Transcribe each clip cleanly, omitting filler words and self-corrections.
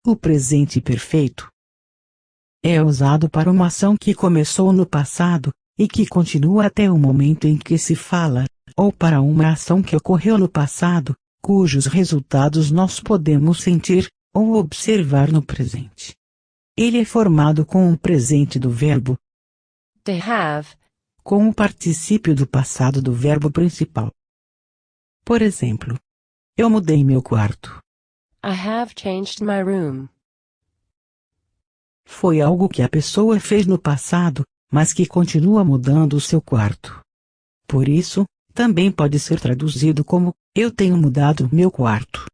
O presente perfeito é usado para uma ação que começou no passado, e que continua até o momento em que se fala, ou para uma ação que ocorreu no passado, cujos resultados nós podemos sentir, ou observar no presente. Ele é formado com o presente do verbo to have, com o particípio do passado do verbo principal. Por exemplo, eu mudei meu quarto. I have changed my room. Foi algo que a pessoa fez no passado, mas que continua mudando o seu quarto. Por isso, também pode ser traduzido como, eu tenho mudado meu quarto.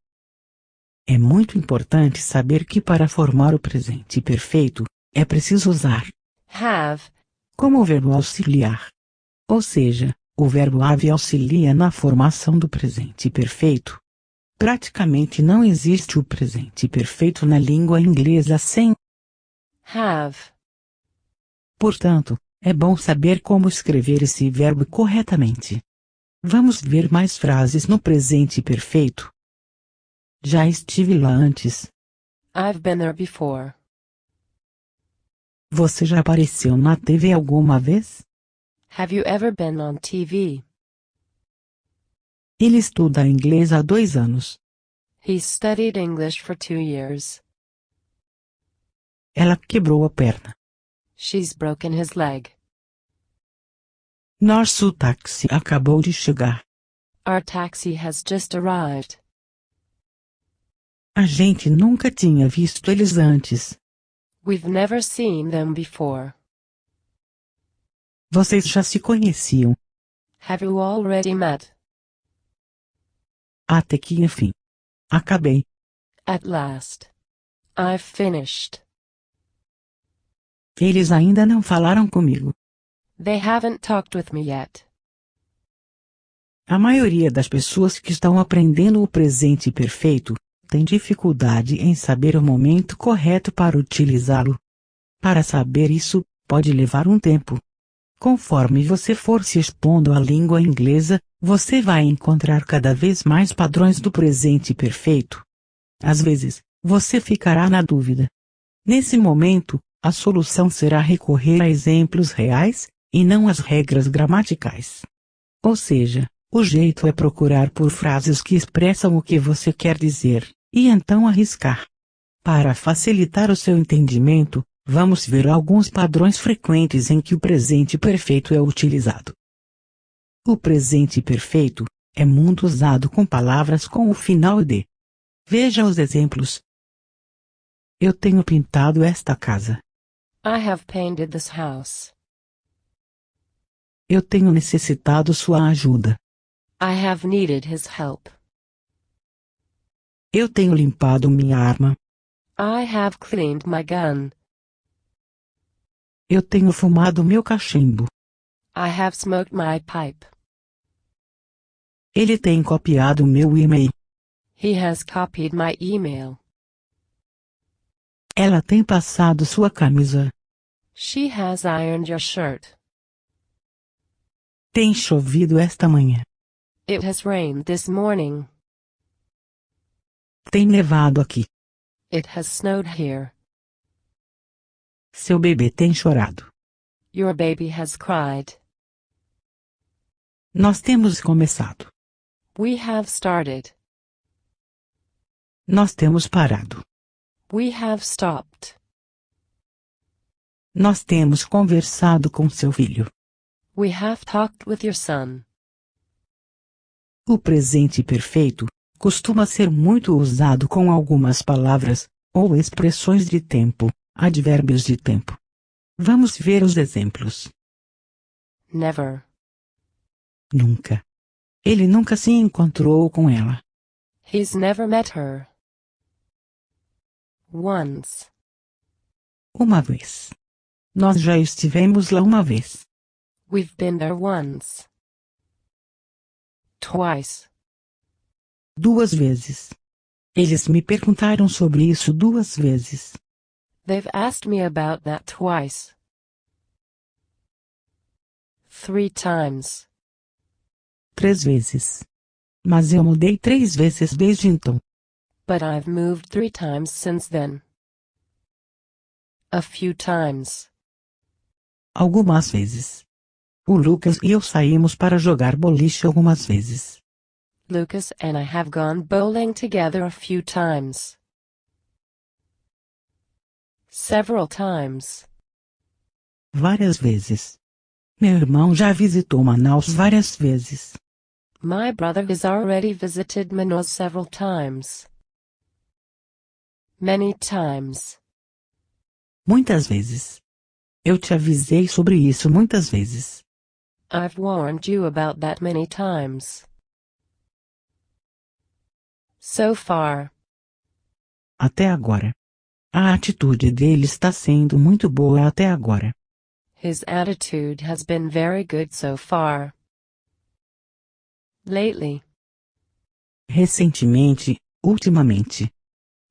É muito importante saber que para formar o presente perfeito, é preciso usar Have, como verbo auxiliar. Ou seja, o verbo have auxilia na formação do presente perfeito. Praticamente não existe o presente perfeito na língua inglesa sem have. Portanto, é bom saber como escrever esse verbo corretamente. Vamos ver mais frases no presente perfeito. Já estive lá antes. I've been there before. Você já apareceu na TV alguma vez? Have you ever been on TV? Ele estuda inglês há 2 anos. He studied English for 2 years. Ela quebrou a perna. She's broken his leg. Nosso táxi acabou de chegar. Our taxi has just arrived. A gente nunca tinha visto eles antes. We've never seen them before. Vocês já se conheciam. Have you already met? Até que enfim. Acabei. At last. I've finished. Eles ainda não falaram comigo. They haven't talked with me yet. A maioria das pessoas que estão aprendendo o presente perfeito tem dificuldade em saber o momento correto para utilizá-lo. Para saber isso, pode levar um tempo. Conforme você for se expondo à língua inglesa, você vai encontrar cada vez mais padrões do presente perfeito. Às vezes, você ficará na dúvida. Nesse momento, a solução será recorrer a exemplos reais, e não às regras gramaticais. Ou seja, o jeito é procurar por frases que expressam o que você quer dizer, e então arriscar. Para facilitar o seu entendimento, vamos ver alguns padrões frequentes em que o presente perfeito é utilizado. O presente perfeito é muito usado com palavras com o final de. Veja os exemplos. Eu tenho pintado esta casa. I have painted this house. Eu tenho necessitado sua ajuda. I have needed his help. Eu tenho limpado minha arma. I have cleaned my gun. Eu tenho fumado meu cachimbo. I have smoked my pipe. Ele tem copiado meu e-mail. He has copied my email. Ela tem passado sua camisa. She has ironed your shirt. Tem chovido esta manhã. It has rained this morning. Tem nevado aqui. It has snowed here. Seu bebê tem chorado. Your baby has cried. Nós temos começado. We have started. Nós temos parado. We have stopped. Nós temos conversado com seu filho. We have talked with your son. O presente perfeito costuma ser muito usado com algumas palavras, ou expressões de tempo, advérbios de tempo. Vamos ver os exemplos. Never. Nunca. Ele nunca se encontrou com ela. He's never met her. Once. Uma vez. Nós já estivemos lá uma vez. We've been there once. Twice. 2 vezes. Eles me perguntaram sobre isso 2 vezes. They've asked me about that twice. 3 times. 3 vezes. Mas eu mudei 3 vezes desde então. But I've moved 3 times since then. A few times. Algumas vezes. O Lucas e eu saímos para jogar boliche algumas vezes. Lucas and I have gone bowling together a few times. Several times. Várias vezes. Meu irmão já visitou Manaus várias vezes. My brother has already visited Manaus several times. Many times. Muitas vezes. Eu te avisei sobre isso muitas vezes. I've warned you about that many times. So far. Até agora. A atitude dele está sendo muito boa até agora. His attitude has been very good so far. Lately. Recentemente, ultimamente.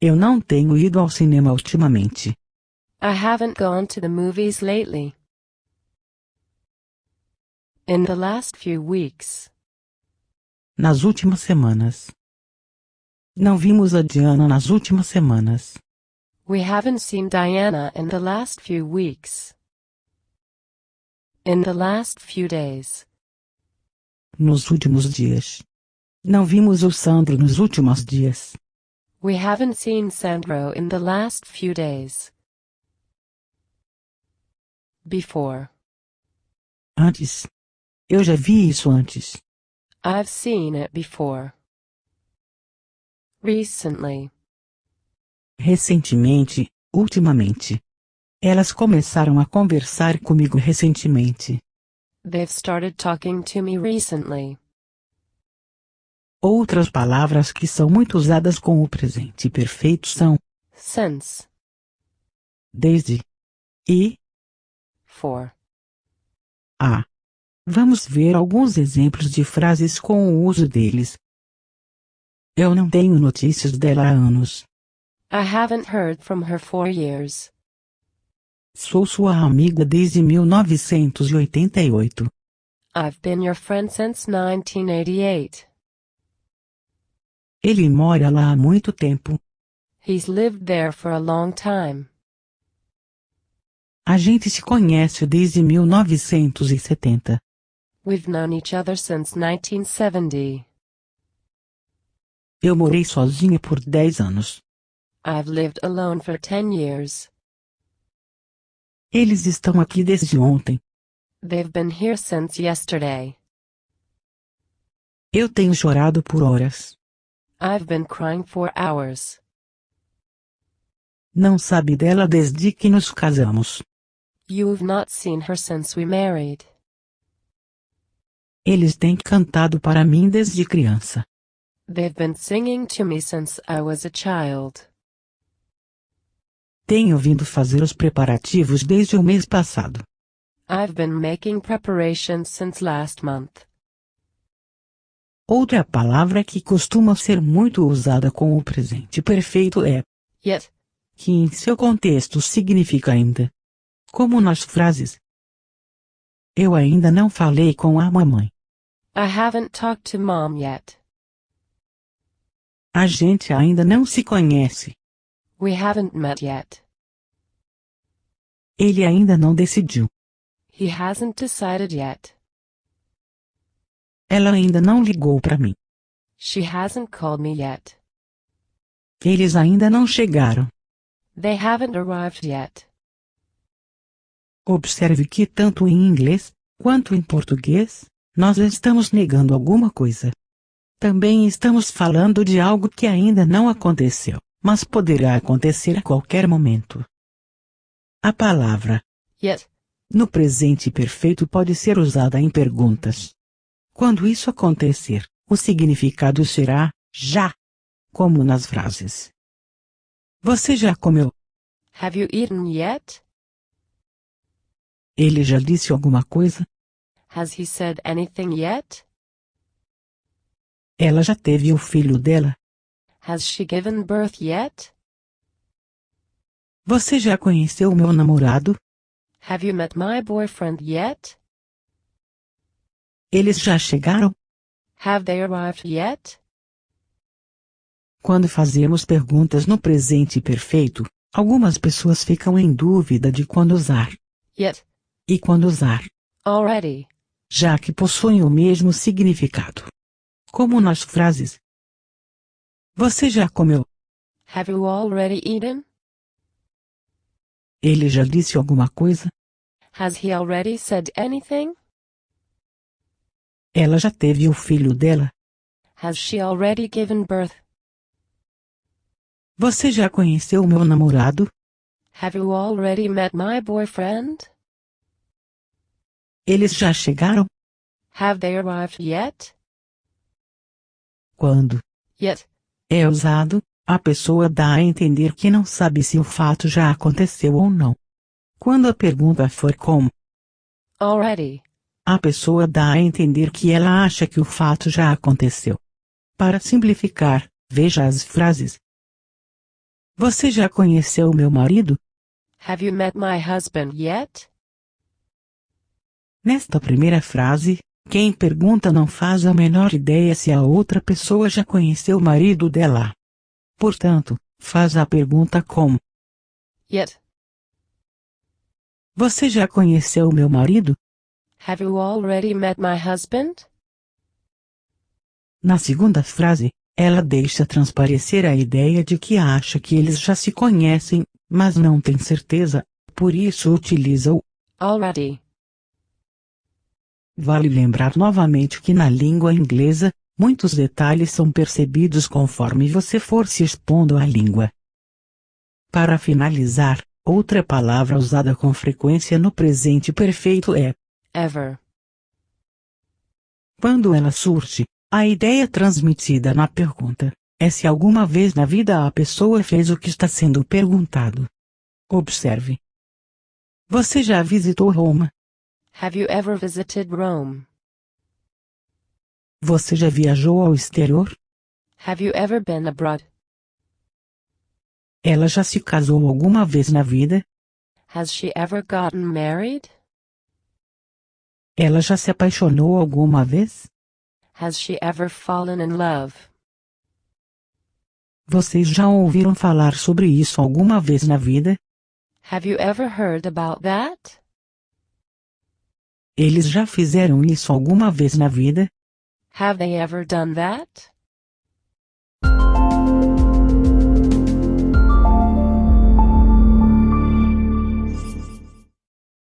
Eu não tenho ido ao cinema ultimamente. I haven't gone to the movies lately. In the last few weeks. Nas últimas semanas. Não vimos a Diana nas últimas semanas. We haven't seen Diana in the last few weeks. In the last few days. Nos últimos dias. Não vimos o Sandro nos últimos dias. We haven't seen Sandro in the last few days. Before. Antes. Eu já vi isso antes. I've seen it before. Recently. Recentemente, ultimamente. Elas começaram a conversar comigo recentemente. They've started talking to me recently. Outras palavras que são muito usadas com o presente perfeito são Since. desde e For. a. Vamos ver alguns exemplos de frases com o uso deles. Eu não tenho notícias dela há anos. I haven't heard from her for years. Sou sua amiga desde 1988. I've been your friend since 1988. Ele mora lá há muito tempo. He's lived there for a long time. A gente se conhece desde 1970. We've known each other since 1970. Eu morei sozinha por 10 anos. I've lived alone for 10 years. Eles estão aqui desde ontem. They've been here since yesterday. Eu tenho chorado por horas. I've been crying for hours. Não sabe dela desde que nos casamos. You've not seen her since we married. Eles têm cantado para mim desde criança. They've been singing to me since I was a child. Tenho vindo fazer os preparativos desde o mês passado. I've been making preparations since last month. Outra palavra que costuma ser muito usada com o presente perfeito é Yet. que em seu contexto significa ainda. Como nas frases. Eu ainda não falei com a mamãe. I haven't talked to mom yet. A gente ainda não se conhece. We haven't met yet. Ele ainda não decidiu. He hasn't decided yet. Ela ainda não ligou para mim. She hasn't called me yet. Eles ainda não chegaram. They haven't arrived yet. Observe que tanto em inglês, quanto em português, nós estamos negando alguma coisa. Também estamos falando de algo que ainda não aconteceu, mas poderá acontecer a qualquer momento. A palavra Yet. no presente perfeito pode ser usada em perguntas. Quando isso acontecer, o significado será já, como nas frases. Você já comeu? Have you eaten yet? Ele já disse alguma coisa? Has he said anything yet? Ela já teve o filho dela? Has she given birth yet? Você já conheceu o meu namorado? Have you met my boyfriend yet? Eles já chegaram? Have they arrived yet? Quando fazemos perguntas no presente perfeito, Algumas pessoas ficam em dúvida de quando usar yet, e quando usar, already, já que possuem o mesmo significado. Como nas frases: Você já comeu? have you already eaten? Ele já disse alguma coisa? Has he already said anything? Ela já teve o filho dela? Has she already given birth? Você já conheceu meu namorado? Have you already met my boyfriend? Eles já chegaram? Have they arrived yet? Quando Yet, é usado, a pessoa dá a entender que não sabe se o fato já aconteceu ou não. Quando a pergunta for como, already, a pessoa dá a entender que ela acha que o fato já aconteceu. Para simplificar, veja as frases: Você já conheceu meu marido? have you met my husband yet? Nesta primeira frase, quem pergunta não faz a menor ideia se a outra pessoa já conheceu o marido dela. Portanto, faz a pergunta como: Yet, Você já conheceu meu marido? have you already met my husband? Na segunda frase, ela deixa transparecer a ideia de que acha que eles já se conhecem, mas não tem certeza, por isso utiliza o Already. Vale lembrar novamente que na língua inglesa, muitos detalhes são percebidos conforme você for se expondo à língua. Para finalizar, outra palavra usada com frequência no presente perfeito é Ever. quando ela surge. A ideia transmitida na pergunta é se alguma vez na vida a pessoa fez o que está sendo perguntado. Observe. Você já visitou Roma? Have you ever visited Rome? Você já viajou ao exterior? Have you ever been abroad? Ela já se casou alguma vez na vida? Has she ever gotten married? Ela já se apaixonou alguma vez? Has she ever fallen in love? Vocês já ouviram falar sobre isso alguma vez na vida? Have you ever heard about that? Eles já fizeram isso alguma vez na vida? Have they ever done that?